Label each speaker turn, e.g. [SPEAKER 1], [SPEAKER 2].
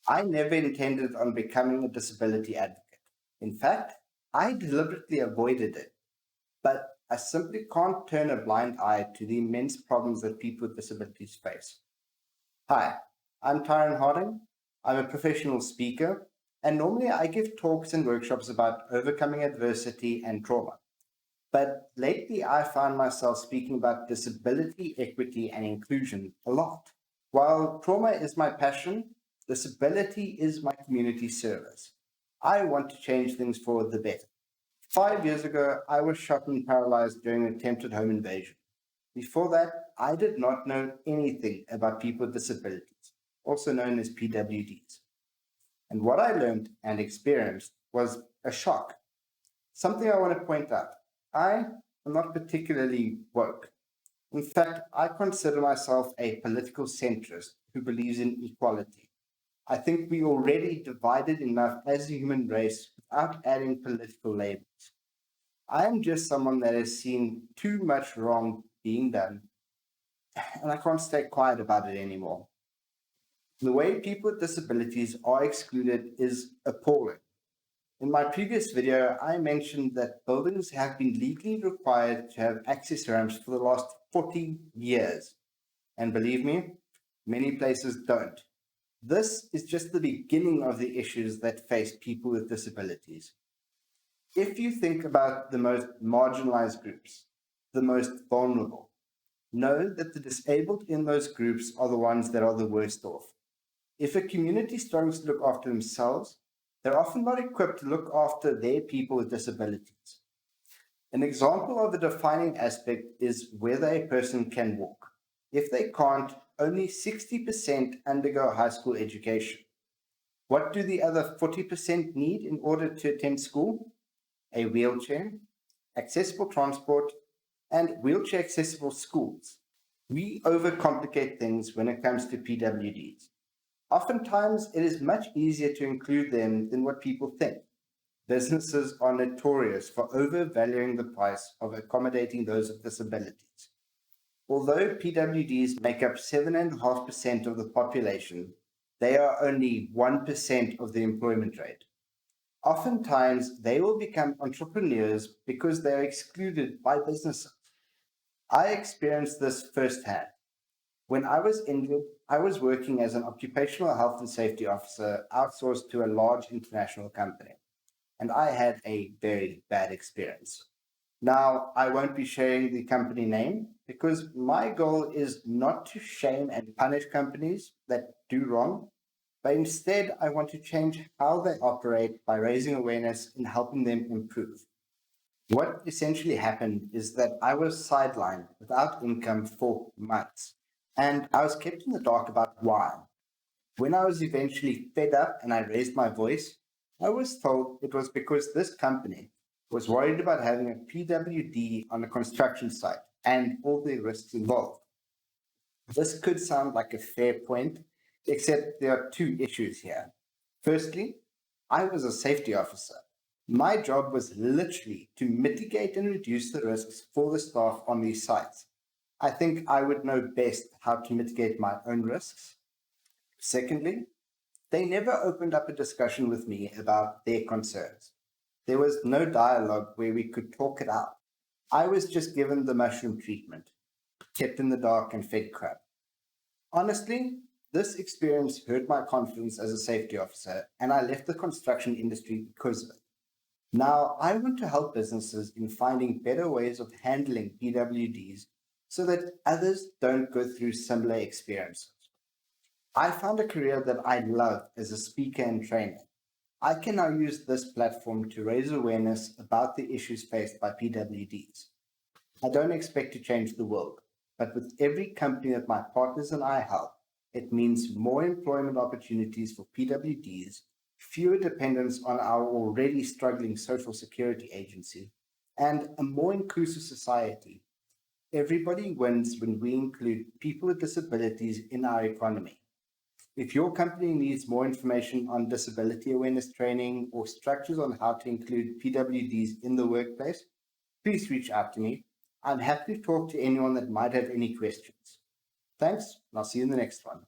[SPEAKER 1] I never intended on becoming a disability advocate. In fact, I deliberately avoided it, but I simply can't turn a blind eye to the immense problems that people with disabilities face. Hi, I'm Tyron Harding. I'm a professional speaker, and normally I give talks and workshops about overcoming adversity and trauma. But lately I found myself speaking about disability, equity, and inclusion a lot. While trauma is my passion, disability is my community service. I want to change things for the better. 5 years ago, I was shot and paralyzed during an attempted home invasion. Before that, I did not know anything about people with disabilities, also known as PWDs. And what I learned and experienced was a shock. Something I want to point out. I am not particularly woke. In fact, I consider myself a political centrist who believes in equality. I think we already divided enough as a human race without adding political labels. I am just someone that has seen too much wrong being done, and I can't stay quiet about it anymore. The way people with disabilities are excluded is appalling. In my previous video, I mentioned that buildings have been legally required to have access ramps for the last 40 years. And believe me, many places don't. This is just the beginning of the issues that face people with disabilities. If you think about the most marginalized groups, the most vulnerable, know that the disabled in those groups are the ones that are the worst off. If a community struggles to look after themselves, they're often not equipped to look after their people with disabilities. An example of a defining aspect is whether a person can walk. If they can't, only 60% undergo high school education. What do the other 40% need in order to attend school? A wheelchair, accessible transport, and wheelchair accessible schools. We overcomplicate things when it comes to PWDs. Oftentimes, it is much easier to include them than what people think. Businesses are notorious for overvaluing the price of accommodating those with disabilities. Although PWDs make up 7.5% of the population, they are only 1% of the employment rate. Oftentimes, they will become entrepreneurs because they are excluded by businesses. I experienced this firsthand. When I was injured, I was working as an occupational health and safety officer outsourced to a large international company, and I had a very bad experience. Now, I won't be sharing the company name because my goal is not to shame and punish companies that do wrong, but instead I want to change how they operate by raising awareness and helping them improve. What essentially happened is that I was sidelined without income for months, and I was kept in the dark about why. When I was eventually fed up and I raised my voice, I was told it was because this company was worried about having a PWD on a construction site and all the risks involved. This could sound like a fair point, except there are two issues here. Firstly, I was a safety officer. My job was literally to mitigate and reduce the risks for the staff on these sites. I think I would know best how to mitigate my own risks. Secondly, they never opened up a discussion with me about their concerns. There was no dialogue where we could talk it out. I was just given the mushroom treatment, kept in the dark and fed crap. Honestly, this experience hurt my confidence as a safety officer, and I left the construction industry because of it. Now, I want to help businesses in finding better ways of handling PWDs so that others don't go through similar experiences. I found a career that I love as a speaker and trainer. I can now use this platform to raise awareness about the issues faced by PWDs. I don't expect to change the world, but with every company that my partners and I help, it means more employment opportunities for PWDs, fewer dependence on our already struggling social security agency, and a more inclusive society. Everybody wins when we include people with disabilities in our economy. If your company needs more information on disability awareness training or structures on how to include PWDs in the workplace, please reach out to me. I'm happy to talk to anyone that might have any questions. Thanks, and I'll see you in the next one.